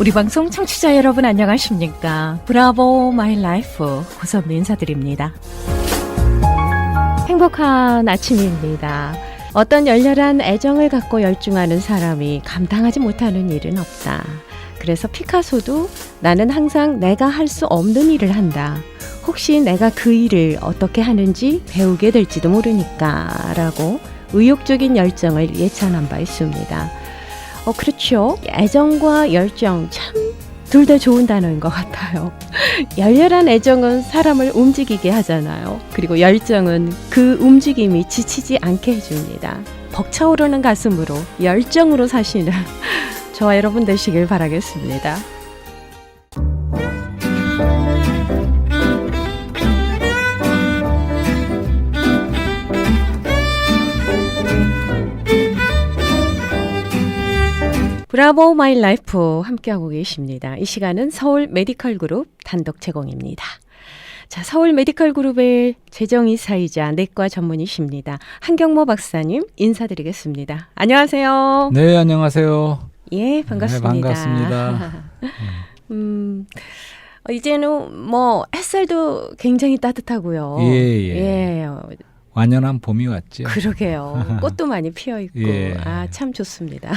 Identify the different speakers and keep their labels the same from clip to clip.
Speaker 1: 우리 방송 청취자 여러분 안녕하십니까? 브라보 마이 라이프 고선미 인사드립니다. 행복한 아침입니다. 어떤 열렬한 애정을 갖고 열중하는 사람이 감당하지 못하는 일은 없다. 그래서 피카소도 나는 항상 내가 할 수 없는 일을 한다. 혹시 내가 그 일을 어떻게 하는지 배우게 될지도 모르니까 라고 의욕적인 열정을 예찬한 바 있습니다. 그렇죠. 애정과 열정 참 둘 다 좋은 단어인 것 같아요. 열렬한 애정은 사람을 움직이게 하잖아요. 그리고 열정은 그 움직임이 지치지 않게 해줍니다. 벅차오르는 가슴으로 열정으로 사시는 저와 여러분 되시길 바라겠습니다. 브라보 마이 라이프 함께하고 계십니다. 이 시간은 서울 메디컬 그룹 단독 제공입니다. 자, 서울 메디컬 그룹의 재정이사이자 내과 전문의십니다. 한경모 박사님 인사드리겠습니다. 안녕하세요.
Speaker 2: 네, 안녕하세요.
Speaker 1: 예, 반갑습니다.
Speaker 2: 네, 반갑습니다.
Speaker 1: 이제는 뭐 햇살도 굉장히 따뜻하고요.
Speaker 2: 예. 완연한 봄이 왔죠.
Speaker 1: 그러게요. 꽃도 많이 피어 있고
Speaker 2: 예.
Speaker 1: 참 좋습니다.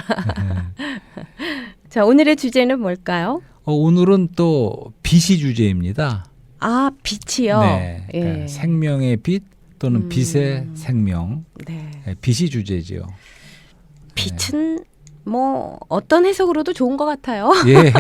Speaker 1: 자, 오늘의 주제는 뭘까요?
Speaker 2: 오늘은 또 빛이 주제입니다.
Speaker 1: 아, 빛이요?
Speaker 2: 네,
Speaker 1: 예.
Speaker 2: 그러니까 생명의 빛 또는 빛의 생명.
Speaker 1: 네.
Speaker 2: 빛이 주제죠.
Speaker 1: 빛은 뭐 어떤 해석으로도 좋은 것 같아요.
Speaker 2: 예.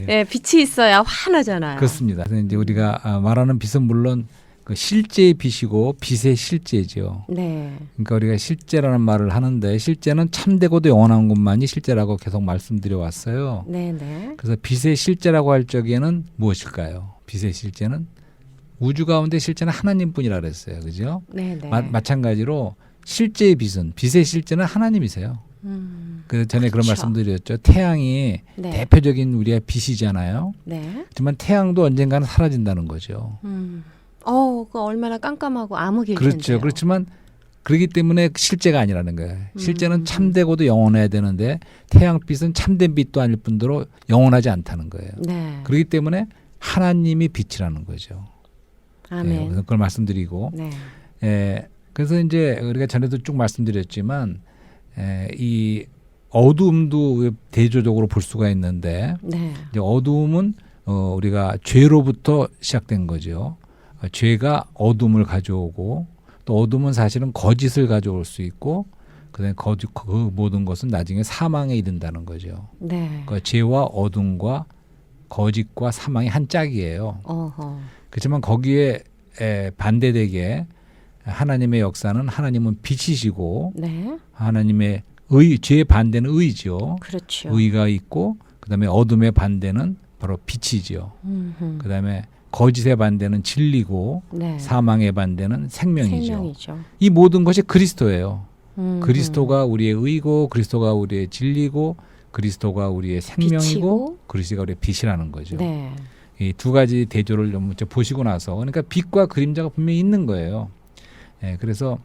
Speaker 1: 예, 빛이 있어야 환하잖아요.
Speaker 2: 그렇습니다. 그래서 이제 우리가 말하는 빛은 물론 그 실제의 빛이고 빛의 실제죠.
Speaker 1: 네.
Speaker 2: 그러니까 우리가 실제라는 말을 하는데 실제는 참되고도 영원한 것만이 실제라고 계속 말씀드려 왔어요.
Speaker 1: 네네.
Speaker 2: 그래서 빛의 실제라고 할 적에는 무엇일까요? 빛의 실제는 우주 가운데 실제는 하나님뿐이라 그랬어요. 그죠?
Speaker 1: 네네.
Speaker 2: 마찬가지로 실제의 빛의 실제는 하나님이세요. 그 전에 그런
Speaker 1: 그렇죠.
Speaker 2: 말씀드렸죠. 태양이
Speaker 1: 네.
Speaker 2: 대표적인 우리의 빛이잖아요.
Speaker 1: 네.
Speaker 2: 하지만 태양도 언젠가는 사라진다는 거죠.
Speaker 1: 그 얼마나 깜깜하고 암흑일
Speaker 2: 그렇죠.
Speaker 1: 텐데요.
Speaker 2: 그렇지만 그렇기 때문에 실제가 아니라는 거예요. 실제는 참되고도 영원해야 되는데 태양빛은 참된 빛도 아닐 뿐더러 영원하지 않다는 거예요.
Speaker 1: 네.
Speaker 2: 그렇기 때문에 하나님이 빛이라는 거죠.
Speaker 1: 아멘.
Speaker 2: 그래서 그걸 말씀드리고
Speaker 1: 네.
Speaker 2: 그래서 이제 우리가 전에도 쭉 말씀드렸지만 이 어두움도 대조적으로 볼 수가 있는데
Speaker 1: 네.
Speaker 2: 이제 어두움은 우리가 죄로부터 시작된 거죠. 죄가 어둠을 가져오고 또 어둠은 사실은 거짓을 가져올 수 있고 그다음에 그 모든 것은 나중에 사망에 이른다는 거죠.
Speaker 1: 네.
Speaker 2: 그러니까 죄와 어둠과 거짓과 사망이 한 짝이에요.
Speaker 1: 어허.
Speaker 2: 그렇지만 거기에 반대되게 하나님의 역사는 하나님은 빛이시고
Speaker 1: 네.
Speaker 2: 하나님의 죄의 반대는 의죠.
Speaker 1: 그렇죠.
Speaker 2: 의가 있고 그다음에 어둠의 반대는 바로 빛이죠. 그다음에 거짓의 반대는 진리고
Speaker 1: 네.
Speaker 2: 사망의 반대는 생명이죠.
Speaker 1: 생명이죠.
Speaker 2: 이 모든 것이 그리스도예요. 그리스도가 우리의 의고 그리스도가 우리의 진리고 그리스도가 우리의 생명이고
Speaker 1: 빛이고.
Speaker 2: 그리스도가 우리의 빛이라는 거죠.
Speaker 1: 네.
Speaker 2: 이 두 가지 대조를 좀 보시고 나서 그러니까 빛과 그림자가 분명히 있는 거예요. 그래서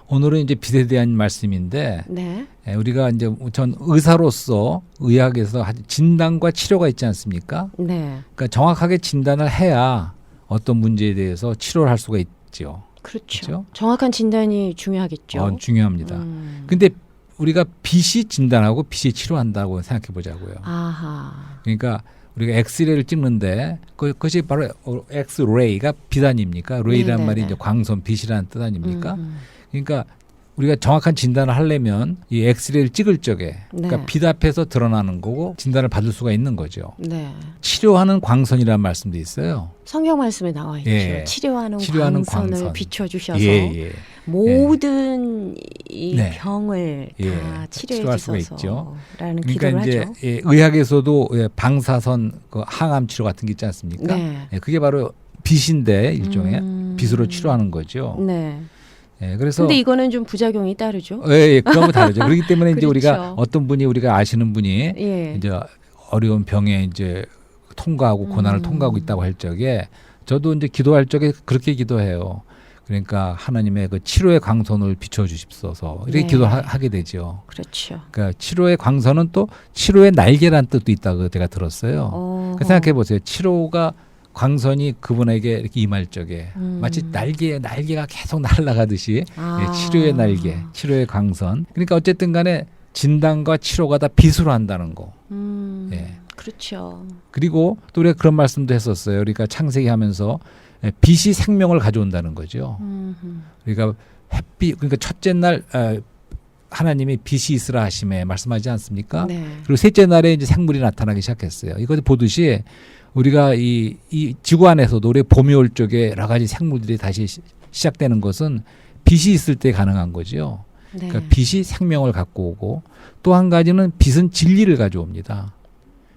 Speaker 2: 오늘은 이제 빛에 대한 말씀인데
Speaker 1: 네.
Speaker 2: 우리가 이제 전 의사로서 의학에서 진단과 치료가 있지 않습니까?
Speaker 1: 네.
Speaker 2: 그러니까 정확하게 진단을 해야 어떤 문제에 대해서 치료를 할 수가 있죠.
Speaker 1: 그렇죠.
Speaker 2: 그렇죠?
Speaker 1: 정확한 진단이 중요하겠죠.
Speaker 2: 중요합니다. 근데 우리가 빛이 진단하고 빛이 치료한다고 생각해 보자고요.
Speaker 1: 아하.
Speaker 2: 그러니까 우리가 엑스레이를 찍는데 그것이 바로 엑스레이가 빛 아닙니까? 레이란 말이 이제 광선, 빛이라는 뜻 아닙니까? 그러니까 우리가 정확한 진단을 하려면 이 엑스레이를 찍을 적에 그러니까 빛 앞에서 드러나는 거고 진단을 받을 수가 있는 거죠.
Speaker 1: 네.
Speaker 2: 치료하는 광선이라는 말씀도 있어요.
Speaker 1: 성경 말씀에 나와 있죠.
Speaker 2: 예.
Speaker 1: 치료하는 광선을
Speaker 2: 광선.
Speaker 1: 비춰주셔서 모든 이 병을 다 치료해 주셔서라는 기도를
Speaker 2: 그러니까 이제
Speaker 1: 하죠.
Speaker 2: 의학에서도 방사선 그 항암 치료 같은 게 있지 않습니까?
Speaker 1: 네.
Speaker 2: 그게 바로 빛인데 일종의 빛으로 치료하는 거죠.
Speaker 1: 네.
Speaker 2: 그래서
Speaker 1: 근데 이거는 좀 부작용이 따르죠.
Speaker 2: 그건 다르죠. 그렇기 때문에 이제
Speaker 1: 그렇죠.
Speaker 2: 우리가 어떤 분이 우리가 아시는 분이 이제 어려운 병에 이제 통과하고 고난을 통과하고 있다고 할 적에 저도 이제 기도할 적에 그렇게 기도해요. 그러니까 하나님의 그 치료의 광선을 비춰 주십소서 이렇게
Speaker 1: 네.
Speaker 2: 기도하게 되죠.
Speaker 1: 그렇죠.
Speaker 2: 그러니까 치료의 광선은 또 치료의 날개란 뜻도 있다고 제가 들었어요. 그러니까 생각해 보세요. 치료가 광선이 그분에게 이렇게 임할 적에 마치 날개가 계속 날아가듯이 치료의 날개, 치료의 광선. 그러니까 어쨌든 간에 진단과 치료가 다 빛으로 한다는 거. 예.
Speaker 1: 그렇죠.
Speaker 2: 그리고 또 우리가 그런 말씀도 했었어요. 그러니까 창세기 하면서 빛이 생명을 가져온다는 거죠. 그러니까 햇빛, 그러니까 첫째 날 하나님이 빛이 있으라 하심에 말씀하지 않습니까?
Speaker 1: 네.
Speaker 2: 그리고 셋째 날에 이제 생물이 나타나기 시작했어요. 이것을 보듯이 우리가 이 지구 안에서도 우리 봄이 올 적에 여러 가지 생물들이 다시 시작되는 것은 빛이 있을 때 가능한 거죠.
Speaker 1: 네.
Speaker 2: 그러니까 빛이 생명을 갖고 오고 또 한 가지는 빛은 진리를 가져옵니다.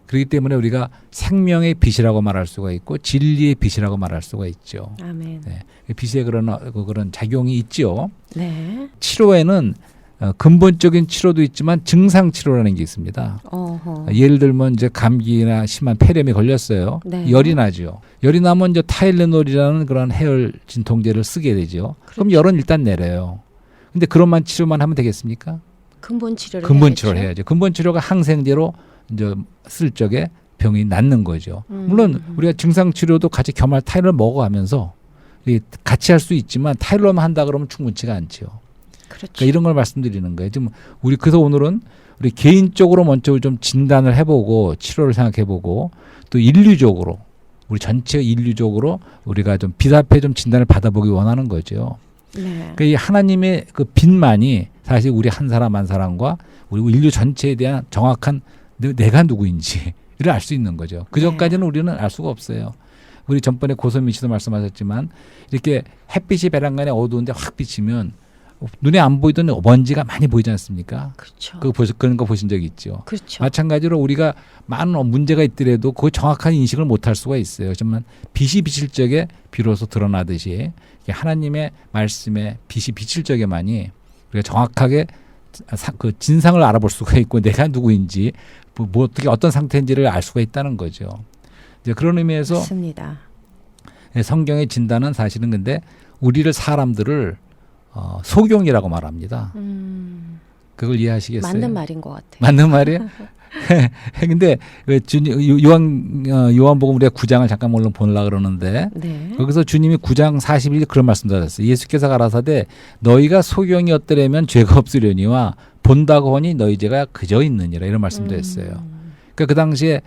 Speaker 2: 그렇기 때문에 우리가 생명의 빛이라고 말할 수가 있고 진리의 빛이라고 말할 수가 있죠.
Speaker 1: 아멘.
Speaker 2: 네. 빛의 그런 작용이 있죠.
Speaker 1: 네.
Speaker 2: 치료에는 근본적인 치료도 있지만 증상 치료라는 게 있습니다.
Speaker 1: 어허.
Speaker 2: 예를 들면 이제 감기나 심한 폐렴이 걸렸어요.
Speaker 1: 네.
Speaker 2: 열이 나죠. 열이 나면 이제 타일레놀이라는 그런 해열 진통제를 쓰게 되죠. 그럼
Speaker 1: 그렇죠.
Speaker 2: 열은 일단 내려요. 근데 그런만 치료만 하면 되겠습니까?
Speaker 1: 근본 치료를
Speaker 2: 근본
Speaker 1: 해야겠죠?
Speaker 2: 치료를 해야죠. 근본 치료가 항생제로 이제 쓸 적에 병이 낫는 거죠. 물론 우리가 증상 치료도 같이 겸할 타일을 먹어가면서 같이 할 수 있지만 타일로만 한다 그러면 충분치가 않죠.
Speaker 1: 그렇죠.
Speaker 2: 그러니까 이런 걸 말씀드리는 거예요. 지금 우리 그래서 오늘은 우리 개인적으로 먼저 좀 진단을 해보고 치료를 생각해보고 또 인류적으로 우리 전체 인류적으로 우리가 좀 빛 앞에 좀 진단을 받아보기 원하는 거죠.
Speaker 1: 네.
Speaker 2: 그러니까 이 하나님의 그 빛만이 사실 우리 한 사람 한 사람과 우리 인류 전체에 대한 정확한 내가 누구인지를 알 수 있는 거죠. 그 전까지는 우리는 알 수가 없어요. 우리 전번에 고선민 씨도 말씀하셨지만 이렇게 햇빛이 베란간에 어두운데 확 비치면 눈에 안 보이던 먼지가 많이 보이지 않습니까?
Speaker 1: 그렇죠.
Speaker 2: 그런 거 보신 적이 있죠.
Speaker 1: 그렇죠.
Speaker 2: 마찬가지로 우리가 많은 문제가 있더라도 그 정확한 인식을 못할 수가 있어요. 하지만 빛이 비칠 적에 비로소 드러나듯이 하나님의 말씀에 빛이 비칠 적에만이 우리가 정확하게 그 진상을 알아볼 수가 있고 내가 누구인지 뭐 어떻게 어떤 상태인지를 알 수가 있다는 거죠. 이제 그런 의미에서
Speaker 1: 맞습니다.
Speaker 2: 성경의 진단은 사실은 근데 우리를 사람들을 소경이라고 말합니다. 그걸 이해하시겠어요?
Speaker 1: 맞는 말인 것 같아요.
Speaker 2: 맞는 말이에요? 근데 요한복음 우리가 9장을 잠깐 물론 보려고 그러는데
Speaker 1: 네.
Speaker 2: 거기서 주님이 9장 41절 그런 말씀도 하셨어요. 예수께서 가라사대 너희가 소경이었더라면 죄가 없으려니와 본다고 하니 너희 죄가 그저 있느니라 이런 말씀도 했어요. 그러니까 그 당시에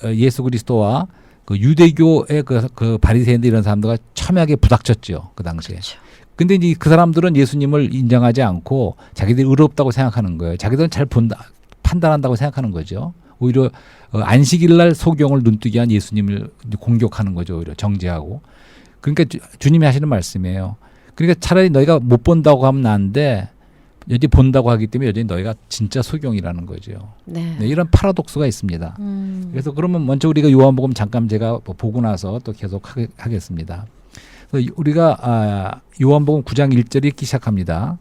Speaker 2: 예수 그리스도와 그 유대교의 그 바리새인들 이런 사람들과 첨예하게 부닥쳤죠. 그 당시에.
Speaker 1: 그렇죠.
Speaker 2: 근데 이제 그 사람들은 예수님을 인정하지 않고 자기들이 의롭다고 생각하는 거예요. 자기들은 잘 판단한다고 생각하는 거죠. 오히려 안식일 날 소경을 눈뜨게 한 예수님을 공격하는 거죠. 오히려 정죄하고. 그러니까 주님이 하시는 말씀이에요. 그러니까 차라리 너희가 못 본다고 하면 나은데 여전히 본다고 하기 때문에 여전히 너희가 진짜 소경이라는 거죠.
Speaker 1: 네.
Speaker 2: 네, 이런 파라독스가 있습니다. 그래서 그러면 먼저 우리가 요한복음 잠깐 제가 보고 나서 또 계속 하겠습니다. 우리가 요한복음 9장 1절이 이렇게 시작합니다.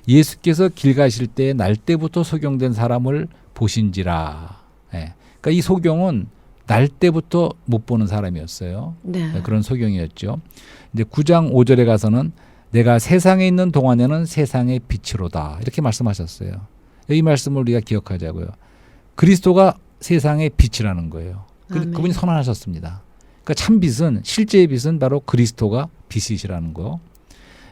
Speaker 2: 예수께서 길 가실 때 날 때부터 소경된 사람을 보신지라. 예. 그러니까 이 소경은 날 때부터 못 보는 사람이었어요.
Speaker 1: 네.
Speaker 2: 그런 소경이었죠. 이제 9장 5절에 가서는 내가 세상에 있는 동안에는 세상의 빛이로다. 이렇게 말씀하셨어요. 이 말씀을 우리가 기억하자고요. 그리스도가 세상의 빛이라는 거예요. 그분이 선언하셨습니다. 그러니까 참 빛은 실제의 빛은 바로 그리스도가 빛이시라는 거.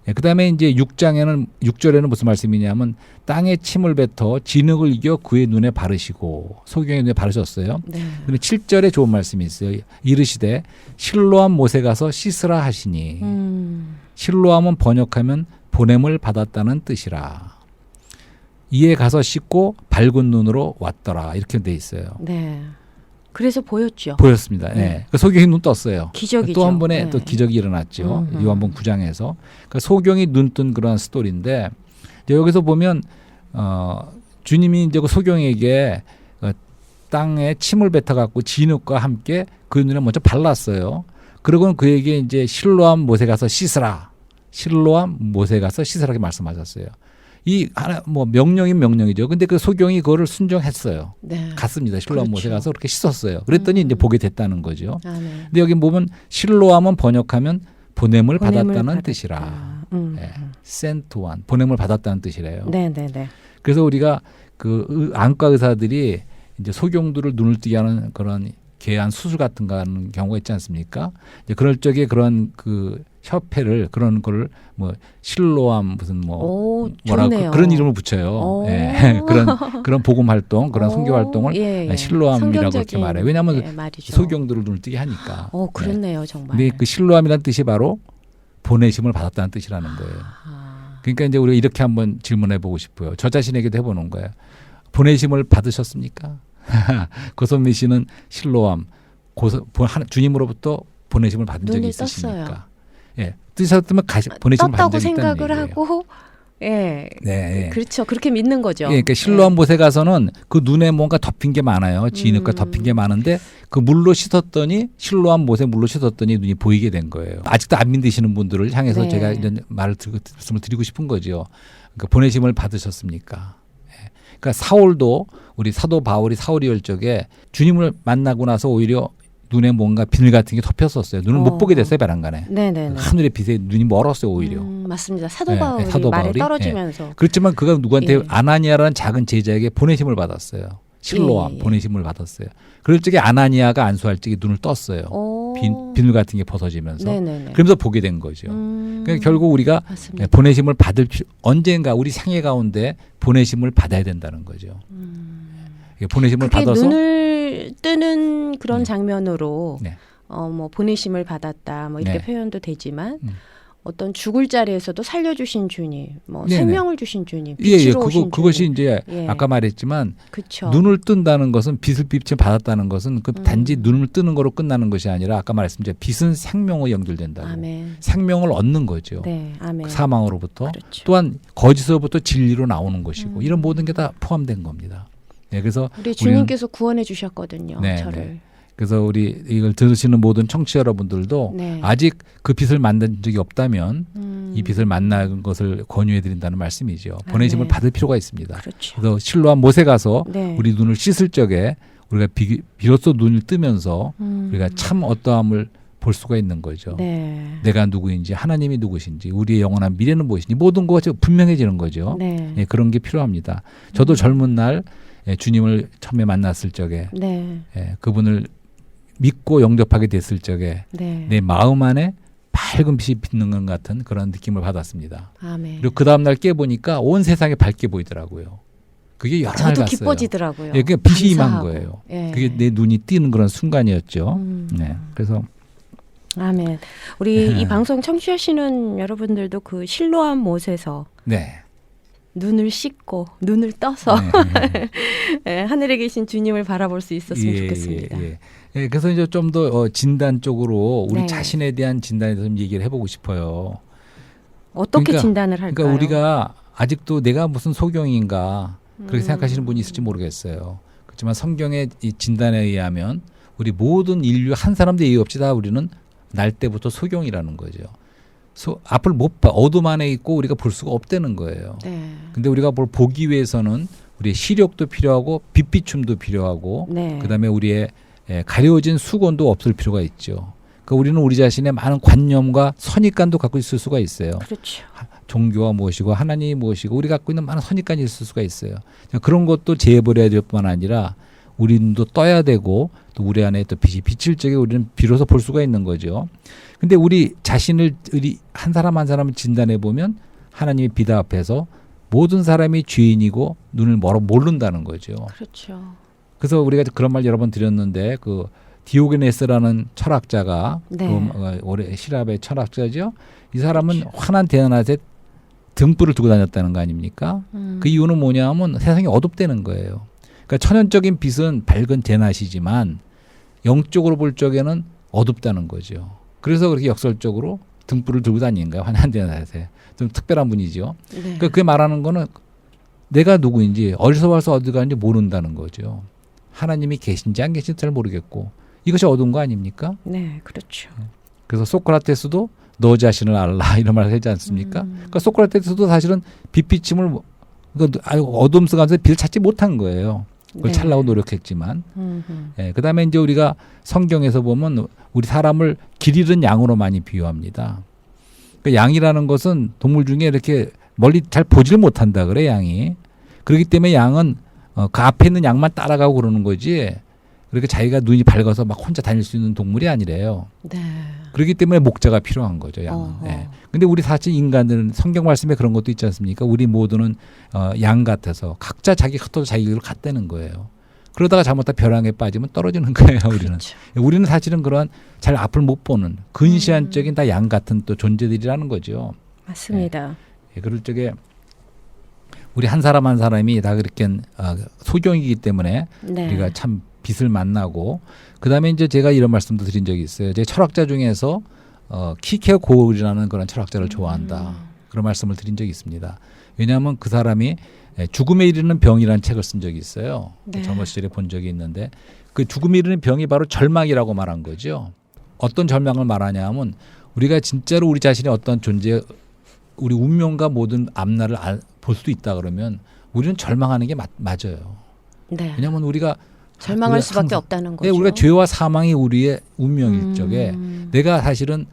Speaker 2: 그 다음에 이제 6절에는 무슨 말씀이냐면 땅에 침을 뱉어 진흙을 이겨 그의 눈에 바르시고 소경의 눈에 바르셨어요.
Speaker 1: 네.
Speaker 2: 그다음에 7절에 좋은 말씀이 있어요. 이르시되 실로암 못에 가서 씻으라 하시니 실로암은 번역하면 보냄을 받았다는 뜻이라. 이에 가서 씻고 밝은 눈으로 왔더라. 이렇게 돼 있어요.
Speaker 1: 네. 그래서 보였죠.
Speaker 2: 보였습니다. 네. 그 소경이 눈 떴어요.
Speaker 1: 기적이죠.
Speaker 2: 또 한 번에
Speaker 1: 네.
Speaker 2: 또 기적이 일어났죠. 요한복음 9장에서. 그 소경이 눈 뜬 그런 스토리인데 이제 여기서 보면 주님이 이제 그 소경에게 땅에 침을 뱉어갖고 진흙과 함께 그 눈에 먼저 발랐어요. 그러고는 그에게 이제 실로암 못에 가서 씻으라. 실로암 못에 가서 씻으라 이렇게 말씀하셨어요. 이 하나 뭐 명령인 명령이죠. 근데 그 소경이 그거를 순종했어요.
Speaker 1: 네.
Speaker 2: 갔습니다. 실로암
Speaker 1: 그렇죠.
Speaker 2: 못에 가서 그렇게 씻었어요. 그랬더니 이제 보게 됐다는 거죠.
Speaker 1: 아멘.
Speaker 2: 근데 여기 보면 실로암은 번역하면 보냄을
Speaker 1: 보냄을
Speaker 2: 받았다는
Speaker 1: 받았다.
Speaker 2: 뜻이라. 예, sent one, 보냄을 받았다는 뜻이래요.
Speaker 1: 네네네.
Speaker 2: 그래서 우리가 그 안과 의사들이 이제 소경들을 눈을 뜨게 하는 그런 개안 수술 같은 거 하는 경우가 있지 않습니까? 이제 그럴 적에 그런 그 협회를 그런 거를 뭐 실로암 무슨 뭐
Speaker 1: 오,
Speaker 2: 뭐라
Speaker 1: 좋네요.
Speaker 2: 그런 이름을 붙여요.
Speaker 1: 오.
Speaker 2: 예. 그런 복음 활동, 그런 선교 활동을
Speaker 1: 예, 예.
Speaker 2: 실로암이라고 이렇게
Speaker 1: 성경적인,
Speaker 2: 말해요. 왜냐하면
Speaker 1: 예, 말이죠.
Speaker 2: 소경들을 눈을 뜨게 하니까.
Speaker 1: 그렇네요, 정말.
Speaker 2: 근데 그 실로암이라는 뜻이 바로 보내심을 받았다는 뜻이라는 거예요.
Speaker 1: 아,
Speaker 2: 그러니까 이제 우리가 이렇게 한번 질문해 보고 싶어요. 저 자신에게도 해보는 거예요. 보내심을 받으셨습니까? 고선미 씨는 실로암, 주님으로부터 보내심을 받은 적이
Speaker 1: 눈을
Speaker 2: 있으십니까?
Speaker 1: 떴어요.
Speaker 2: 예, 뜨셨으면 보내심을 받은
Speaker 1: 떴다고
Speaker 2: 적이 있다는
Speaker 1: 생각을
Speaker 2: 얘기예요.
Speaker 1: 하고, 예,
Speaker 2: 네, 예.
Speaker 1: 그렇죠. 그렇게 믿는 거죠.
Speaker 2: 예, 그러니까 실로암 못에 가서는 그 눈에 뭔가 덮인 게 많아요. 지니까 덮인 게 많은데 그 물로 씻었더니 실로암 못에 물로 씻었더니 눈이 보이게 된 거예요. 아직도 안 믿으시는 분들을 향해서
Speaker 1: 네.
Speaker 2: 제가 이런 말씀을 드리고 싶은 거죠. 그러니까 보내심을 받으셨습니까? 예. 그러니까 사울도 우리 사도 바울이 사울이 열 적에 주님을 만나고 나서 오히려 눈에 뭔가 비늘 같은 게 덮였었어요. 눈을 못 보게 됐어요, 베란간에.
Speaker 1: 네네네.
Speaker 2: 하늘의 빛에 눈이 멀었어요, 오히려.
Speaker 1: 맞습니다. 사도
Speaker 2: 예,
Speaker 1: 바울이
Speaker 2: 사도
Speaker 1: 말에
Speaker 2: 바울이?
Speaker 1: 떨어지면서.
Speaker 2: 그렇지만 그가 누구한테
Speaker 1: 예.
Speaker 2: 아나니아라는 작은 제자에게 보내심을 받았어요. 실로암
Speaker 1: 예, 예.
Speaker 2: 보내심을 받았어요. 그럴 적에 아나니아가 안수할 적에 눈을 떴어요.
Speaker 1: 오.
Speaker 2: 비늘 같은 게 벗어지면서.
Speaker 1: 네네네.
Speaker 2: 그러면서 보게 된 거죠. 그러니까 결국 우리가
Speaker 1: 맞습니다.
Speaker 2: 보내심을 받을 언젠가 우리 생애 가운데 보내심을 받아야 된다는 거죠. 보내심을
Speaker 1: 그게
Speaker 2: 받아서
Speaker 1: 눈을 뜨는 그런
Speaker 2: 네.
Speaker 1: 장면으로
Speaker 2: 네.
Speaker 1: 뭐 보내심을 받았다 뭐 이렇게
Speaker 2: 네.
Speaker 1: 표현도 되지만
Speaker 2: 음.
Speaker 1: 어떤 죽을 자리에서도 살려주신 주님, 뭐
Speaker 2: 네네.
Speaker 1: 생명을 주신 주님,
Speaker 2: 예,
Speaker 1: 빛으로 오신
Speaker 2: 그것이
Speaker 1: 주님.
Speaker 2: 이제
Speaker 1: 예.
Speaker 2: 아까 말했지만
Speaker 1: 그쵸.
Speaker 2: 눈을 뜬다는 것은 빛을 받았다는 것은 그
Speaker 1: 음.
Speaker 2: 단지 눈을 뜨는 거로 끝나는 것이 아니라 아까 말했습니다. 빛은 생명으로 연결된다고.
Speaker 1: 아멘.
Speaker 2: 생명을 얻는 거죠.
Speaker 1: 네, 아멘.
Speaker 2: 그 사망으로부터
Speaker 1: 그렇죠.
Speaker 2: 또한 거짓으로부터 진리로 나오는 것이고 이런 모든 게 다 포함된 겁니다. 네, 그래서
Speaker 1: 우리 주님께서 구원해 주셨거든요.
Speaker 2: 네,
Speaker 1: 저를.
Speaker 2: 네. 그래서 우리 이걸 들으시는 모든 청취자 여러분들도
Speaker 1: 네.
Speaker 2: 아직 그 빛을 만난 적이 없다면 이 빛을 만난 것을 권유해 드린다는 말씀이죠. 보내심을
Speaker 1: 아멘.
Speaker 2: 받을 필요가 있습니다.
Speaker 1: 그렇죠.
Speaker 2: 그래서 실로암 못에 가서
Speaker 1: 네.
Speaker 2: 우리 눈을 씻을 적에 우리가 비로소 눈을 뜨면서 우리가 참 어떠함을 볼 수가 있는 거죠.
Speaker 1: 네.
Speaker 2: 내가 누구인지 하나님이 누구신지 우리의 영원한 미래는 무엇인지 모든 것이 분명해지는 거죠.
Speaker 1: 네.
Speaker 2: 예, 그런 게 필요합니다. 저도 젊은 날 주님을 처음에 만났을 적에
Speaker 1: 네.
Speaker 2: 그분을 믿고 영접하게 됐을 적에
Speaker 1: 네.
Speaker 2: 내 마음 안에 밝은 빛이 빛는 것 같은 그런 느낌을 받았습니다.
Speaker 1: 아멘.
Speaker 2: 그리고 그 다음날 깨보니까 온 세상이 밝게 보이더라고요. 그게 여러 날
Speaker 1: 저도
Speaker 2: 갔어요.
Speaker 1: 기뻐지더라고요.
Speaker 2: 예, 그게 빛이 임한
Speaker 1: 감사하고.
Speaker 2: 거예요.
Speaker 1: 예.
Speaker 2: 그게 내 눈이 띄는 그런 순간이었죠. 네, 그래서
Speaker 1: 아멘. 우리
Speaker 2: 네.
Speaker 1: 이 방송 청취하시는 여러분들도 그 실로암 못에서
Speaker 2: 네.
Speaker 1: 눈을 씻고 눈을 떠서
Speaker 2: 네.
Speaker 1: 예, 하늘에 계신 주님을 바라볼 수 있었으면
Speaker 2: 예,
Speaker 1: 좋겠습니다.
Speaker 2: 예, 예. 예, 그래서 이제 좀 더 진단 쪽으로 우리
Speaker 1: 네. 자신에
Speaker 2: 자신에 대한 진단에 대해서 좀 얘기를 해보고 싶어요.
Speaker 1: 어떻게
Speaker 2: 그러니까-
Speaker 1: 진단을 할까요?
Speaker 2: 그러니까 우리가 아직도 내가 무슨 소경인가 그렇게
Speaker 1: 음.
Speaker 2: 생각하시는 분이 있을지 모르겠어요. 그렇지만 성경의 이 진단에 의하면 우리 모든 인류 한 사람도 예의 없이 다 우리는 날 때부터 소경이라는 거죠. 앞을 못 봐. 어둠 안에 있고 우리가 볼 수가 없다는 거예요.
Speaker 1: 네.
Speaker 2: 근데 우리가 뭘 보기 위해서는 우리의 시력도 필요하고 빛비춤도 필요하고
Speaker 1: 네.
Speaker 2: 그다음에 우리의 가려진 수건도 없을 필요가 있죠. 그러니까 우리는 우리 자신의 많은 관념과 선입관도 갖고 있을 수가 있어요.
Speaker 1: 그렇죠.
Speaker 2: 종교가 무엇이고 하나님이 무엇이고 우리 갖고 있는 많은 선입관이 있을 수가 있어요. 그런 것도 제해버려야 될 뿐만 아니라 우리 눈도 떠야 되고 또 우리 안에 또 빛이 비칠 적에 우리는 비로소 볼 수가 있는 거죠. 근데 우리 자신을 우리 한 사람 한 사람을 진단해 보면 하나님의 빛 앞에서 모든 사람이 죄인이고 눈을 모른다는 거죠.
Speaker 1: 그렇죠.
Speaker 2: 그래서 우리가 그런 말 여러 번 드렸는데 그 디오게네스라는 철학자가
Speaker 1: 네.
Speaker 2: 올해 시랍의 철학자죠. 이 사람은 환한 대낮에 등불을 두고 다녔다는 거 아닙니까? 그 이유는 뭐냐면 세상이 어둡다는 거예요. 그러니까 천연적인 빛은 밝은 대낮이지만 영적으로 볼 적에는 어둡다는 거죠. 그래서 그렇게 역설적으로 등불을 들고 다니는 거예요. 환한 대낮에. 좀 특별한 분이죠.
Speaker 1: 네.
Speaker 2: 그러니까 그게 말하는 거는 내가 누구인지 어디서 와서 어디 가는지 모른다는 거죠. 하나님이 계신지 안 계신지 잘 모르겠고 이것이 어두운 거 아닙니까?
Speaker 1: 네, 그렇죠.
Speaker 2: 그래서 소크라테스도 너 자신을 알라 이런 말을 하지 않습니까? 그러니까 소크라테스도 사실은 빛비침을 어둠 속에서 빛을 찾지 못한 거예요. 그걸
Speaker 1: 네.
Speaker 2: 찾으려고 노력했지만 예, 그다음에 이제 우리가 성경에서 보면 우리 사람을 길 잃은 양으로 많이 비유합니다. 그러니까 양이라는 것은 동물 중에 이렇게 멀리 잘 보질 못한다 그래 양이. 그렇기 때문에 양은 그 앞에 있는 양만 따라가고 그러는 거지. 그렇게 자기가 눈이 밝아서 막 혼자 다닐 수 있는 동물이 아니래요.
Speaker 1: 네.
Speaker 2: 그렇기 때문에 목자가 필요한 거죠, 양은. 예. 근데 우리 사실 인간들은 성경 말씀에 그런 것도 있지 않습니까? 우리 모두는 양 같아서 각자 자기 흩어져 자기 길을 갔다는 거예요. 그러다가 잘못하다 벼랑에 빠지면 떨어지는 거예요, 우리는.
Speaker 1: 그렇죠.
Speaker 2: 우리는 사실은 그런 잘 앞을 못 보는 근시안적인 다 양 같은 또 존재들이라는 거죠.
Speaker 1: 맞습니다.
Speaker 2: 예, 그럴 적에 우리 한 사람 한 사람이 다 그렇게 소경이기 때문에
Speaker 1: 네.
Speaker 2: 우리가 참 빛을 만나고 그다음에 이제 제가 이런 말씀도 드린 적이 있어요. 제 철학자 중에서 키케고르라는 그런 철학자를 좋아한다. 그런 말씀을 드린 적이 있습니다. 왜냐하면 그 사람이 죽음에 이르는 병이라는 책을 쓴 적이 있어요.
Speaker 1: 네.
Speaker 2: 젊은 시절에 본 적이 있는데 그 죽음에 이르는 병이 바로 절망이라고 말한 거죠. 어떤 절망을 말하냐 하면 우리가 진짜로 우리 자신의 어떤 존재 우리 운명과 모든 앞날을 볼 수도 있다 그러면 우리는 절망하는 게 맞아요.
Speaker 1: 네.
Speaker 2: 왜냐하면 우리가
Speaker 1: 절망할 수밖에
Speaker 2: 항상,
Speaker 1: 없다는 거죠.
Speaker 2: 우리가 죄와 사망이 우리의 운명일 적에 내가 사실은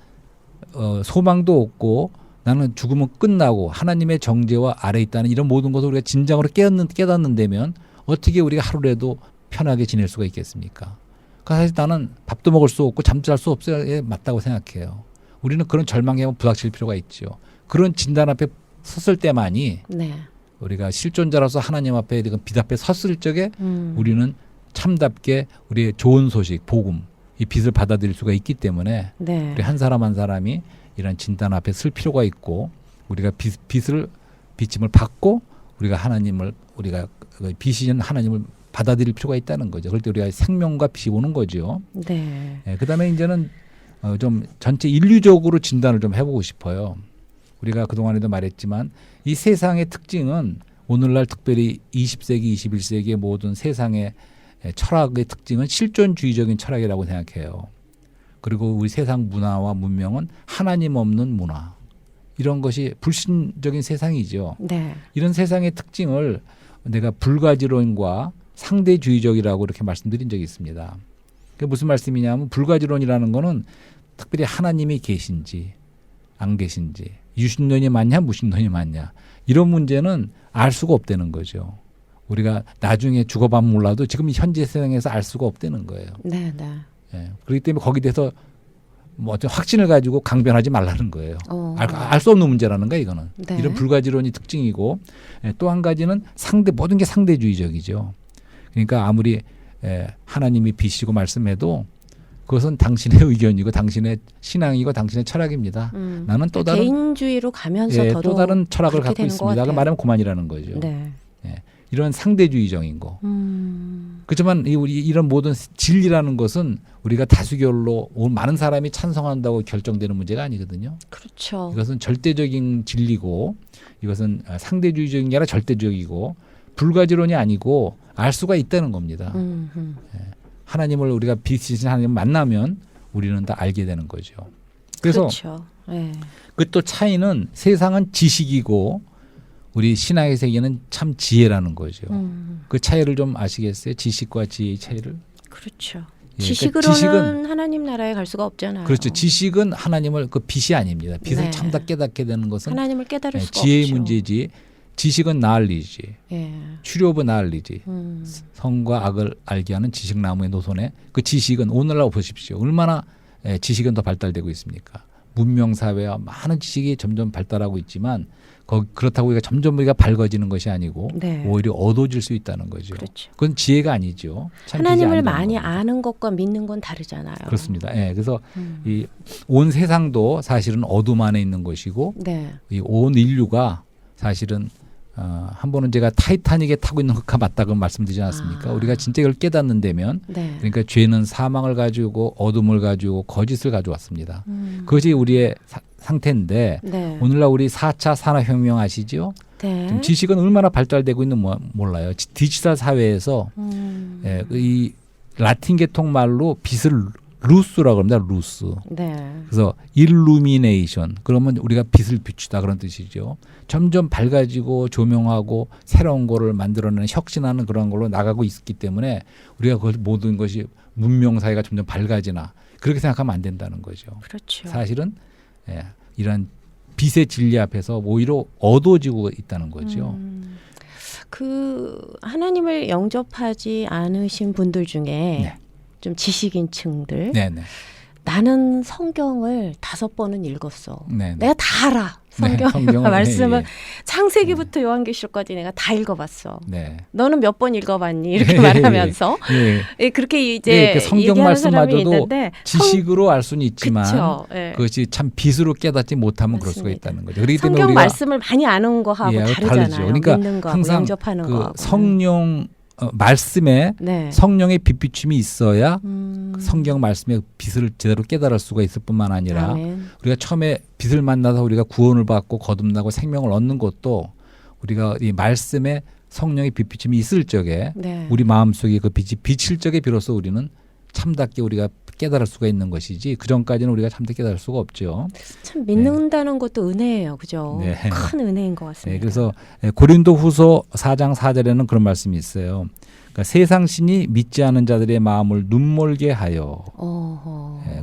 Speaker 2: 소망도 없고 나는 죽으면 끝나고 하나님의 정죄와 아래 있다는 이런 모든 것을 우리가 진정으로 깨닫는다면 어떻게 우리가 하루라도 편하게 지낼 수가 있겠습니까? 그러니까 사실 나는 밥도 먹을 수 없고 잠도 잘 수 없어야 맞다고 생각해요. 우리는 그런 절망에 부닥칠 필요가 있죠. 그런 진단 앞에 섰을 때만이
Speaker 1: 네.
Speaker 2: 우리가 실존자로서 하나님 앞에 빛 앞에 섰을 적에 우리는 참답게 우리의 좋은 소식, 복음, 이 빛을 받아들일 수가 있기 때문에
Speaker 1: 네.
Speaker 2: 우리 한 사람 한 사람이 이런 진단 앞에 설 필요가 있고 우리가 비침을 받고 우리가 하나님을 우리가 빛이신 하나님을 받아들일 필요가 있다는 거죠. 그럴 때 우리가 생명과 빛이 오는 거죠.
Speaker 1: 네.
Speaker 2: 그다음에 이제는 좀 전체 인류적으로 진단을 좀 해보고 싶어요. 우리가 그동안에도 말했지만 이 세상의 특징은 오늘날 특별히 20세기, 21세기의 모든 세상의 철학의 특징은 실존주의적인 철학이라고 생각해요. 그리고 우리 세상 문화와 문명은 하나님 없는 문화. 이런 것이 불신적인 세상이죠.
Speaker 1: 네.
Speaker 2: 이런 세상의 특징을 내가 불가지론과 상대주의적이라고 이렇게 말씀드린 적이 있습니다. 그게 무슨 말씀이냐면 불가지론이라는 거는 특별히 하나님이 계신지 안 계신지 유신론이 맞냐 무신론이 맞냐 이런 문제는 알 수가 없다는 거죠. 우리가 나중에 죽어봐면 몰라도 지금 현재 세상에서 알 수가 없다는 거예요.
Speaker 1: 네. 네.
Speaker 2: 예. 그렇기 때문에 거기에 대해서 뭐 어떤 확신을 가지고 강변하지 말라는 거예요. 알 수 없는 문제라는 거야 이거는.
Speaker 1: 네.
Speaker 2: 이런 불가지론이 특징이고 또 한 가지는 모든 게 상대주의적이죠. 그러니까 아무리 하나님이 빛이고 말씀해도 그것은 당신의 의견이고 당신의 신앙이고 당신의 철학입니다. 나는 또 다른
Speaker 1: 개인주의로 가면서
Speaker 2: 또 다른 철학을
Speaker 1: 그렇게
Speaker 2: 갖고
Speaker 1: 되는 것
Speaker 2: 있습니다.
Speaker 1: 같아요.
Speaker 2: 말하면 그만이라는 거죠.
Speaker 1: 네.
Speaker 2: 이런 상대주의적인 거. 그렇지만 이런 모든 진리라는 것은 우리가 다수결로 많은 사람이 찬성한다고 결정되는 문제가 아니거든요.
Speaker 1: 그렇죠.
Speaker 2: 이것은 절대적인 진리고 이것은 상대주의적인 게 아니라 절대적이고 불가지론이 아니고 알 수가 있다는 겁니다. 하나님을 우리가 빛이신 하나님을 만나면 우리는 다 알게 되는 거죠. 그래서
Speaker 1: 그렇죠. 네.
Speaker 2: 그 또 차이는 세상은 지식이고 우리 신앙의 세계는 참 지혜라는 거죠.
Speaker 1: 음.
Speaker 2: 그 차이를 좀 아시겠어요? 지식과 지혜의 차이를?
Speaker 1: 그렇죠.
Speaker 2: 예,
Speaker 1: 지식으로는
Speaker 2: 지식은
Speaker 1: 하나님 나라에 갈 수가 없잖아요.
Speaker 2: 그렇죠. 지식은 하나님을 그 빛이 아닙니다. 빛을
Speaker 1: 네.
Speaker 2: 참다 깨닫게 되는 것은
Speaker 1: 하나님을 깨달을
Speaker 2: 예,
Speaker 1: 수가
Speaker 2: 지혜의
Speaker 1: 없죠.
Speaker 2: 문제지. 지식은 나을리지.
Speaker 1: 예.
Speaker 2: 추리오브 나을리지.
Speaker 1: 음.
Speaker 2: 선과 악을 알게 하는 지식나무의 노선에 그 지식은 오늘날 보십시오. 얼마나 지식은 더 발달되고 있습니까? 문명사회와 많은 지식이 점점 발달하고 있지만 그렇다고 우리가 점점 우리가 밝아지는 것이 아니고
Speaker 1: 네.
Speaker 2: 오히려 어두워질 수 있다는 거죠.
Speaker 1: 그렇죠.
Speaker 2: 그건 지혜가 아니죠. 참
Speaker 1: 하나님을
Speaker 2: 지혜가
Speaker 1: 많이
Speaker 2: 아니라는 겁니다.
Speaker 1: 아는 것과 믿는 건 다르잖아요.
Speaker 2: 그렇습니다. 예, 그래서
Speaker 1: 음.
Speaker 2: 이 온 세상도 사실은 어둠 안에 있는 것이고
Speaker 1: 네.
Speaker 2: 이 온 인류가 사실은 한 번은 제가 타이타닉에 타고 있는 것과 맞다고 말씀드리지 않았습니까?
Speaker 1: 아.
Speaker 2: 우리가 진짜 이걸 깨닫는다면
Speaker 1: 네.
Speaker 2: 그러니까 죄는 사망을 가지고 어둠을 가지고 거짓을 가져왔습니다. 그것이 우리의 상태인데
Speaker 1: 네.
Speaker 2: 오늘날 우리 4차 산업혁명 아시죠?
Speaker 1: 네.
Speaker 2: 지금 지식은 얼마나 발달되고 있는 몰라요. 디지털 사회에서 이 라틴 계통 말로 빛을 루스라고 합니다. 루스.
Speaker 1: 네.
Speaker 2: 그래서 일루미네이션 그러면 우리가 빛을 비추다 그런 뜻이죠. 점점 밝아지고 조명하고 새로운 거를 만들어내는 혁신하는 그런 걸로 나가고 있기 때문에 우리가 그 모든 것이 문명 사회가 점점 밝아지나 그렇게 생각하면 안 된다는 거죠.
Speaker 1: 그렇죠.
Speaker 2: 사실은 이런 빛의 진리 앞에서 오히려 어두워지고 있다는 거죠.
Speaker 1: 그 하나님을 영접하지 않으신 분들 중에
Speaker 2: 네.
Speaker 1: 좀 지식인층들
Speaker 2: 네네.
Speaker 1: 나는 성경을 5번은 읽었어.
Speaker 2: 네네.
Speaker 1: 내가 다 알아.
Speaker 2: 네,
Speaker 1: 성경 말씀은
Speaker 2: 예, 예.
Speaker 1: 창세기부터 요한계시록까지 내가 다 읽어봤어.
Speaker 2: 네.
Speaker 1: 너는 몇 번 읽어봤니? 이렇게 말하면서
Speaker 2: 예.
Speaker 1: 예, 그렇게 이제
Speaker 2: 그 성경
Speaker 1: 얘기하는 사람이
Speaker 2: 말씀마저도
Speaker 1: 있는데
Speaker 2: 지식으로 알 수는 있지만
Speaker 1: 그쵸, 예.
Speaker 2: 그것이 참 빛으로 깨닫지 못하면 그럴 수가
Speaker 1: 맞습니다.
Speaker 2: 있다는 거죠. 그렇기 때문에
Speaker 1: 성경
Speaker 2: 우리가
Speaker 1: 말씀을 많이 아는 거하고
Speaker 2: 예,
Speaker 1: 다르잖아요.
Speaker 2: 다르죠. 그러니까
Speaker 1: 믿는 거하고
Speaker 2: 항상
Speaker 1: 영접하는
Speaker 2: 그
Speaker 1: 거하고.
Speaker 2: 성령 말씀에
Speaker 1: 네.
Speaker 2: 성령의 빛비춤이 있어야 성경 말씀의 빛을 제대로 깨달을 수가 있을 뿐만 아니라
Speaker 1: 아멘.
Speaker 2: 우리가 처음에 빛을 만나서 우리가 구원을 받고 거듭나고 생명을 얻는 것도 우리가 이 말씀에 성령의 빛비춤이 있을 적에
Speaker 1: 네.
Speaker 2: 우리 마음속에 그 빛이 비칠 적에 비로소 우리는 참답게 우리가 깨달을 수가 있는 것이지 그전까지는 우리가 참답게 깨달을 수가 없죠.
Speaker 1: 참 믿는다는 것도 은혜예요. 그죠?
Speaker 2: 네.
Speaker 1: 큰 은혜인 것 같습니다.
Speaker 2: 네, 그래서 고린도후서 4장 4절에는 그런 말씀이 있어요. 그러니까 세상 신이 믿지 않은 자들의 마음을 눈멀게 하여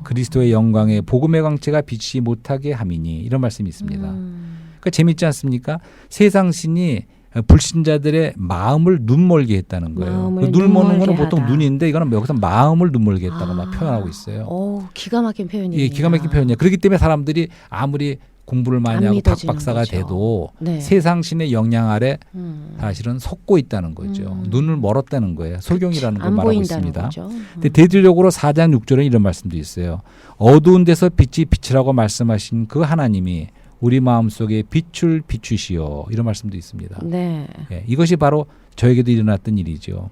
Speaker 2: 그리스도의 영광에 복음의 광채가 비치지 못하게 함이니 이런 말씀이 있습니다. 그러니까 재밌지 않습니까? 세상 신이 불신자들의 마음을 눈멀게 했다는 거예요. 그 눈 멀는 거는 보통 눈인데 이거는 여기서 마음을 눈멀게 했다고 막 표현하고 있어요.
Speaker 1: 기가 막힌 표현이에요.
Speaker 2: 예, 기가 막힌 표현이에요. 그렇기 때문에 사람들이 아무리 공부를 많이 하고 박사가
Speaker 1: 거죠.
Speaker 2: 돼도
Speaker 1: 네.
Speaker 2: 세상 신의 영향 아래 사실은 속고 있다는 거죠. 눈을 멀었다는 거예요. 소경이라는 걸 말하고 있습니다. 근데 대대적으로 4장 6절에 이런 말씀도 있어요. 어두운 데서 빛이 비치라고 말씀하신 그 하나님이 우리 마음속에 빛을 비추시오. 이런 말씀도 있습니다.
Speaker 1: 네.
Speaker 2: 예, 이것이 바로 저에게도 일어났던 일이죠.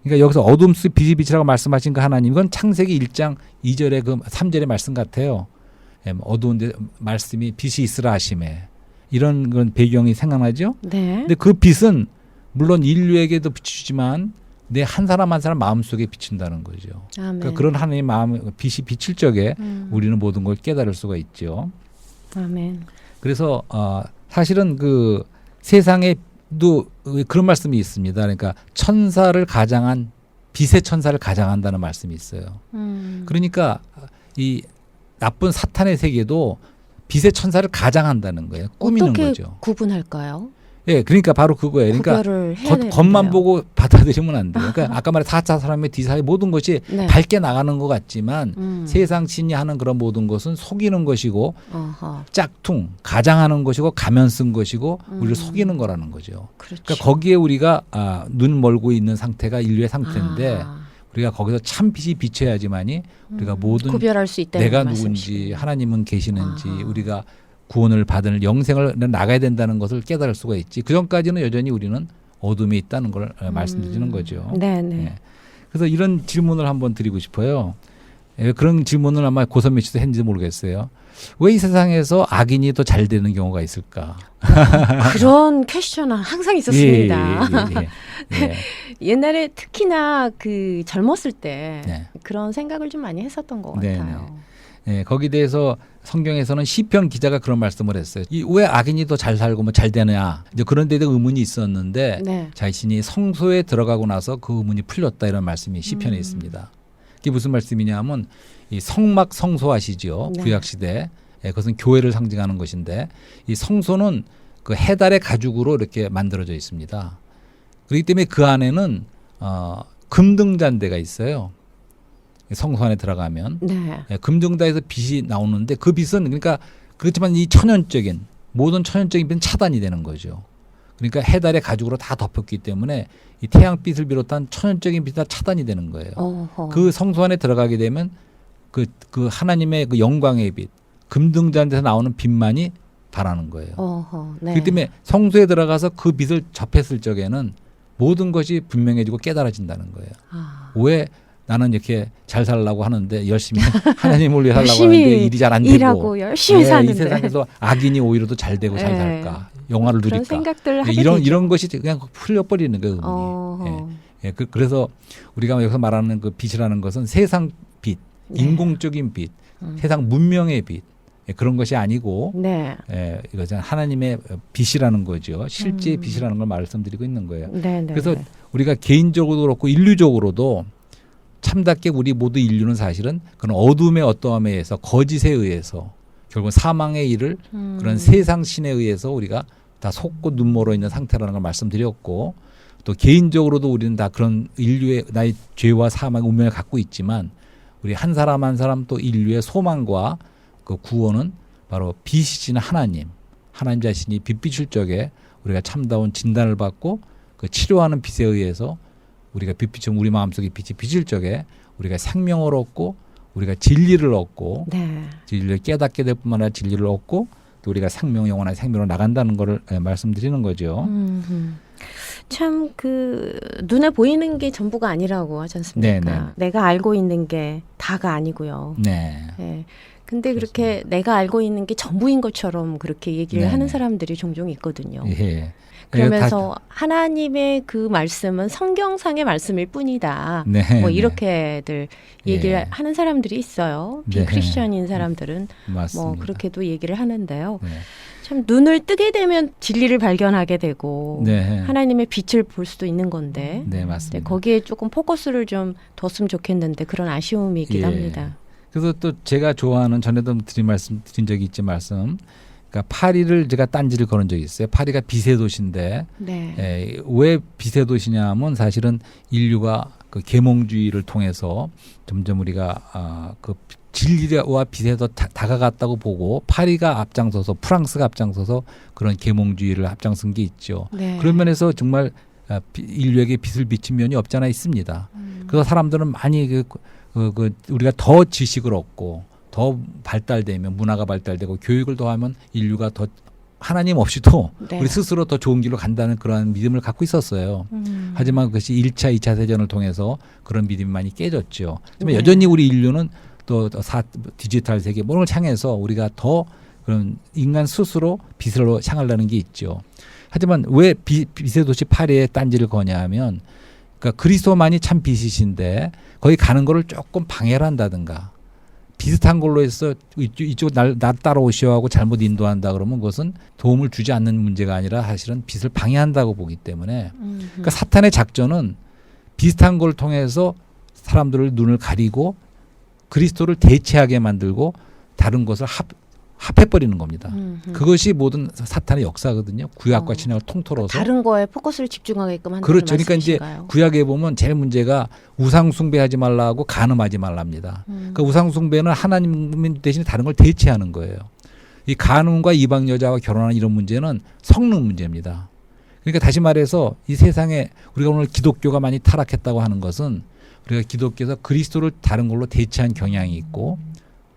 Speaker 2: 그러니까 여기서 어둠 속 빛이 비치라고 말씀하신 그 하나님, 이건 창세기 1장 2절의 그 3절의 말씀 같아요. 예, 어두운 데 말씀이 빛이 있으라 하심에 이런 그런 배경이 생각나죠.
Speaker 1: 네.
Speaker 2: 근데 그 빛은 물론 인류에게도 비추지만 내 한 사람 한 사람 마음속에 비친다는 거죠. 그러니까 그런 하나님의 마음 빛이 비칠 적에 우리는 모든 걸 깨달을 수가 있죠.
Speaker 1: 아멘.
Speaker 2: 그래서 사실은 그 세상에도 그런 말씀이 있습니다. 그러니까 천사를 가장한 빛의 천사를 가장한다는 말씀이 있어요. 그러니까 이 나쁜 사탄의 세계도 빛의 천사를 가장한다는 거예요. 꾸미는
Speaker 1: 어떻게
Speaker 2: 거죠.
Speaker 1: 구분할까요?
Speaker 2: 예, 그러니까 바로 그거예요. 그러니까 겉만 보고 받아들이면 안 돼요. 그러니까 아까 말한 4차 사람의 뒤사의 모든 것이
Speaker 1: 네.
Speaker 2: 밝게 나가는 것 같지만 세상 신이 하는 그런 모든 것은 속이는 것이고 짝퉁, 가장하는 것이고 가면 쓴 것이고 우리를 속이는 거라는 거죠.
Speaker 1: 그렇죠.
Speaker 2: 그러니까 거기에 우리가 눈 멀고 있는 상태가 인류의 상태인데 우리가 거기서 참 빛이 비춰야지만이 우리가 모든
Speaker 1: 구별할 수 있다는
Speaker 2: 내가
Speaker 1: 말씀이시군요.
Speaker 2: 누군지 하나님은 계시는지 우리가 구원을 받을 영생을 나가야 된다는 것을 깨달을 수가 있지. 그 전까지는 여전히 우리는 어둠에 있다는 걸 말씀드리는 거죠.
Speaker 1: 네네.
Speaker 2: 네. 그래서 이런 질문을 한번 드리고 싶어요. 그런 질문을 아마 고선미 씨도 했는지 모르겠어요. 왜 이 세상에서 악인이 더 잘 되는 경우가 있을까?
Speaker 1: 그런 퀘스천은 항상 있었습니다.
Speaker 2: 예.
Speaker 1: 옛날에 특히나 그 젊었을 때
Speaker 2: 네.
Speaker 1: 그런 생각을 좀 많이 했었던 것
Speaker 2: 네,
Speaker 1: 같아요.
Speaker 2: 네, 거기에 대해서 성경에서는 시편 기자가 그런 말씀을 했어요. 왜 악인이 더 잘 살고 뭐 잘 되느냐. 이제 그런 데에 대한 의문이 있었는데
Speaker 1: 네.
Speaker 2: 자신이 성소에 들어가고 나서 그 의문이 풀렸다 이런 말씀이 시편에 있습니다. 이게 무슨 말씀이냐 하면 이 성막 성소 아시죠?
Speaker 1: 네.
Speaker 2: 구약 시대. 예, 그것은 교회를 상징하는 것인데 이 성소는 그 해달의 가죽으로 이렇게 만들어져 있습니다. 그렇기 때문에 그 안에는 금등잔대가 있어요. 성소 안에 들어가면
Speaker 1: 네.
Speaker 2: 금등자에서 빛이 나오는데 그 빛은 그러니까 그렇지만 이 천연적인 모든 천연적인 빛은 차단이 되는 거죠. 그러니까 해달의 가죽으로 다 덮였기 때문에 이 태양빛을 비롯한 천연적인 빛이 다 차단이 되는 거예요.
Speaker 1: 어허.
Speaker 2: 그 성소 안에 들어가게 되면 그 하나님의 그 영광의 빛, 금등잔에서 나오는 빛만이 바라는 거예요.
Speaker 1: 어허. 네.
Speaker 2: 그렇기 때문에 성소에 들어가서 그 빛을 접했을 적에는 모든 것이 분명해지고 깨달아진다는 거예요. 왜 나는 이렇게 잘 살려고 하는데 열심히 하나님을 위해 살려고 하는데 일이 잘 안 되고
Speaker 1: 일하고 열심히 사는데
Speaker 2: 이 세상에서 악인이 오히려 더 잘 되고 잘 살까 영화를
Speaker 1: 그런
Speaker 2: 누릴까
Speaker 1: 생각들을 하게
Speaker 2: 이런
Speaker 1: 되죠.
Speaker 2: 이런 것이 그냥 풀려버리는 거예요. 의문이. 그래서 우리가 여기서 말하는 그 빛이라는 것은 세상 빛
Speaker 1: 네.
Speaker 2: 인공적인 빛, 세상 문명의 빛 그런 것이 아니고
Speaker 1: 네.
Speaker 2: 이것은 하나님의 빛이라는 거죠. 실제 빛이라는 걸 말씀드리고 있는 거예요.
Speaker 1: 네.
Speaker 2: 그래서 우리가 개인적으로도 그렇고 인류적으로도 참답게 우리 모두 인류는 사실은 그런 어둠의 어떠함에 의해서 거짓에 의해서 결국 사망의 일을 그런 세상 신에 의해서 우리가 다 속고 눈멀어 있는 상태라는 걸 말씀드렸고 또 개인적으로도 우리는 다 그런 인류의 나의 죄와 사망의 운명을 갖고 있지만 우리 한 사람 한 사람 또 인류의 소망과 그 구원은 바로 빛이신 하나님 자신이 빛 비출 적에 우리가 참다운 진단을 받고 그 치료하는 빛에 의해서 우리가 빛 비추면 우리 마음속에 빛이 비칠 적에 우리가 생명을 얻고 우리가 진리를 얻고
Speaker 1: 네.
Speaker 2: 진리를 깨닫게 될 뿐만 아니라 진리를 얻고 또 우리가 영원한 생명으로 나간다는 것을 말씀드리는 거죠.
Speaker 1: 참 그 눈에 보이는 게 전부가 아니라고 하지 않습니까?
Speaker 2: 네네.
Speaker 1: 내가 알고 있는 게 다가 아니고요.
Speaker 2: 네.
Speaker 1: 네. 근데 그렇게 내가 알고 있는 게 전부인 것처럼 그렇게 얘기를
Speaker 2: 네네.
Speaker 1: 하는 사람들이 종종 있거든요.
Speaker 2: 예.
Speaker 1: 그러면서 하나님의 그 말씀은 성경상의 말씀일 뿐이다.
Speaker 2: 네,
Speaker 1: 뭐
Speaker 2: 네.
Speaker 1: 이렇게들 얘기를
Speaker 2: 예.
Speaker 1: 하는 사람들이 있어요.
Speaker 2: 네.
Speaker 1: 비크리스천인 사람들은
Speaker 2: 맞습니다.
Speaker 1: 뭐 그렇게도 얘기를 하는데요.
Speaker 2: 네.
Speaker 1: 참 눈을 뜨게 되면 진리를 발견하게 되고
Speaker 2: 네.
Speaker 1: 하나님의 빛을 볼 수도 있는 건데
Speaker 2: 네, 맞습니다.
Speaker 1: 네, 거기에 조금 포커스를 좀 뒀으면 좋겠는데 그런 아쉬움이긴
Speaker 2: 예.
Speaker 1: 합니다.
Speaker 2: 그래서 또 제가 좋아하는 전에도 드린 적이 있지 말씀. 그러니까 파리를 제가 딴지를 거는 적이 있어요. 파리가 빛의 도시인데
Speaker 1: 네.
Speaker 2: 왜 빛의 도시냐면 사실은 인류가 그 계몽주의를 통해서 점점 우리가 그 진리와 빛에 더 다가갔다고 보고 파리가 앞장서서 프랑스가 앞장서서 그런 계몽주의를 앞장선 게 있죠.
Speaker 1: 네.
Speaker 2: 그런 면에서 정말 인류에게 빛을 비친 면이 없잖아 있습니다. 그래서 사람들은 많이 우리가 더 지식을 얻고 더 발달되면 문화가 발달되고 교육을 더하면 인류가 더 하나님 없이도
Speaker 1: 네.
Speaker 2: 우리 스스로 더 좋은 길로 간다는 그런 믿음을 갖고 있었어요. 하지만 그것이 1차, 2차 대전을 통해서 그런 믿음이 많이 깨졌죠. 하지만
Speaker 1: 네.
Speaker 2: 여전히 우리 인류는 또 디지털 세계 모든 걸 향해서 우리가 더 그런 인간 스스로 빛으로 향하려는 게 있죠. 하지만 왜 빛의 도시 파리에 딴지를 거냐 하면 그러니까 그리스도만이 참 빛이신데 거기 가는 거를 조금 방해를 한다든가 비슷한 걸로 해서 이쪽 날 따라오시오 하고 잘못 인도한다 그러면 그것은 도움을 주지 않는 문제가 아니라 사실은 빛을 방해한다고 보기 때문에 그러니까 사탄의 작전은 비슷한 걸 통해서 사람들을 눈을 가리고 그리스도를 대체하게 만들고 다른 것을 합해버리는 겁니다. 그것이 모든 사탄의 역사거든요. 구약과 신약을 통틀어서.
Speaker 1: 다른 거에 포커스를 집중하게끔 하는
Speaker 2: 그렇죠. 그러니까 이제
Speaker 1: 말씀이신가요?
Speaker 2: 구약에 보면 제일 문제가 우상 숭배하지 말라고 간음하지 말랍니다. 그러니까 우상 숭배는 하나님 대신에 다른 걸 대체하는 거예요. 이 간음과 이방 여자와 결혼하는 이런 문제는 성능 문제입니다. 그러니까 다시 말해서 이 세상에 우리가 오늘 기독교가 많이 타락했다고 하는 것은 우리가 기독교에서 그리스도를 다른 걸로 대체한 경향이 있고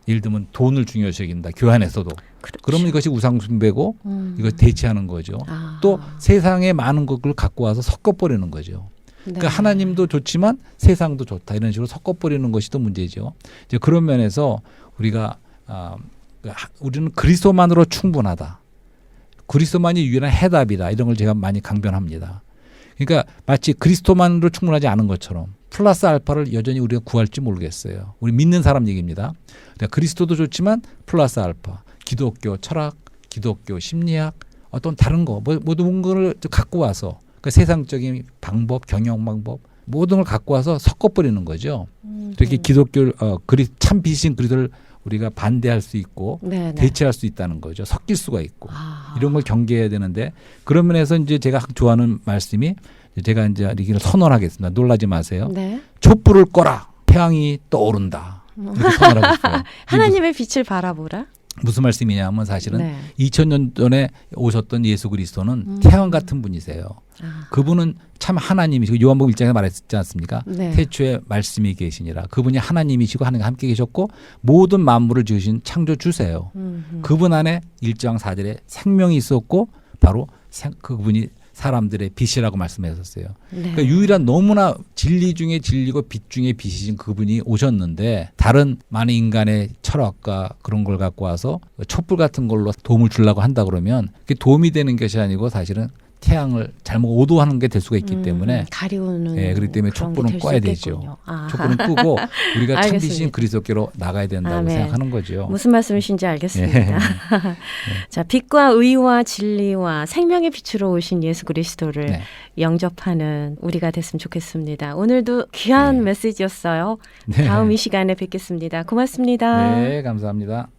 Speaker 2: 예를 들면 돈을 중요시 여긴다. 교환에서도.
Speaker 1: 그렇죠.
Speaker 2: 그러면 이것이 우상숭배고 이걸 대체하는 거죠.
Speaker 1: 아.
Speaker 2: 또 세상에 많은 것을 갖고 와서 섞어버리는 거죠. 그러니까 하나님도 좋지만 세상도 좋다. 이런 식으로 섞어버리는 것이 또 문제죠. 이제 그런 면에서 우리가 우리는 그리스도만으로 충분하다. 그리스도만이 유일한 해답이다. 이런 걸 제가 많이 강변합니다. 그러니까 마치 그리스도만으로 충분하지 않은 것처럼 플러스 알파를 여전히 우리가 구할지 모르겠어요. 우리 믿는 사람 얘기입니다. 그러니까 그리스도도 좋지만 플러스 알파, 기독교 철학, 기독교 심리학, 어떤 다른 거 모든 걸 갖고 와서 그러니까 세상적인 방법, 경영 방법 모든 걸 갖고 와서 섞어버리는 거죠. 그렇게 기독교 참 빛인 그리스도를 우리가 반대할 수 있고
Speaker 1: 네네.
Speaker 2: 대체할 수 있다는 거죠. 섞일 수가 있고 이런 걸 경계해야 되는데 그런 면에서 이제 제가 좋아하는 말씀이 제가 이제 이걸 선언하겠습니다. 놀라지 마세요.
Speaker 1: 네.
Speaker 2: 촛불을 꺼라. 태양이 떠오른다. 이렇게 선언하고 있어요.
Speaker 1: 하나님의 빛을 바라보라.
Speaker 2: 무슨 말씀이냐면 사실은
Speaker 1: 네.
Speaker 2: 2000년 전에 오셨던 예수 그리스도는 태양 같은 분이세요. 그분은 참 하나님이시고 요한복음 1장에 말했지 않습니까?
Speaker 1: 네.
Speaker 2: 태초에 말씀이 계시니라. 그분이 하나님이시고 하나님과 함께 계셨고 모든 만물을 지으신 창조주세요. 그분 안에 1장 4절에 생명이 있었고 바로 그분이 사람들의 빛이라고 말씀하셨어요.
Speaker 1: 네.
Speaker 2: 그러니까 유일한 너무나 진리 중에 진리고 빛 중에 빛이신 그분이 오셨는데 다른 많은 인간의 철학과 그런 걸 갖고 와서 촛불 같은 걸로 도움을 주려고 한다 그러면 그게 도움이 되는 것이 아니고 사실은 태양을 잘못 오도하는 게 될 수가 있기 때문에
Speaker 1: 가리우는
Speaker 2: 예, 그렇기 때문에
Speaker 1: 그런
Speaker 2: 촛불은
Speaker 1: 게될
Speaker 2: 꺼야
Speaker 1: 수
Speaker 2: 되죠.
Speaker 1: 있겠군요. 아.
Speaker 2: 촛불은 끄고 우리가
Speaker 1: 알겠습니다.
Speaker 2: 참비신 그리스도께로 나가야 된다고
Speaker 1: 아멘.
Speaker 2: 생각하는 거죠.
Speaker 1: 무슨 말씀이신지 알겠습니다.
Speaker 2: 예.
Speaker 1: 자, 빛과 의와 진리와 생명의 빛으로 오신 예수 그리스도를
Speaker 2: 네.
Speaker 1: 영접하는 우리가 됐으면 좋겠습니다. 오늘도 귀한
Speaker 2: 네.
Speaker 1: 메시지였어요.
Speaker 2: 네.
Speaker 1: 다음 이 시간에 뵙겠습니다. 고맙습니다.
Speaker 2: 네, 감사합니다.